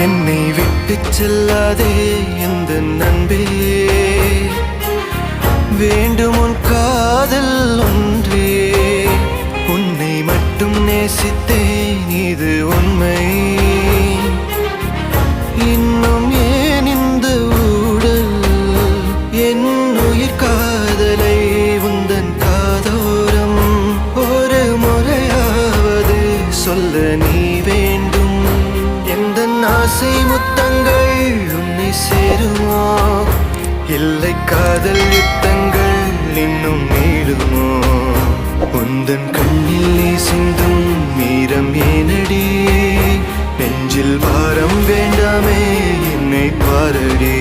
என்னை விட்டு செல்லாதே எந்த நண்பே, வேண்டும் உன் காதல் ஒன்றே. உன்னை மட்டும் நேசித்தேன் இது உண்மை. இன்னும் ஏன் இந்த ஊடல் என் உயிர் காதலை உந்தன் காதோரம் ஒரு முறையாவது சொல்ல நீ வேண்டும். எந்த ஆசை முத்தங்கள் உன்னை சேருமோ, இல்லை காதல் யுத்தங்கள் இன்னும் நீளுமோ. உந்தன் கண்ணில் நீ சிந்தும் மீரம் ஏனடி, நெஞ்சில் பாரம் வேண்டாமே என்னை பாரடி.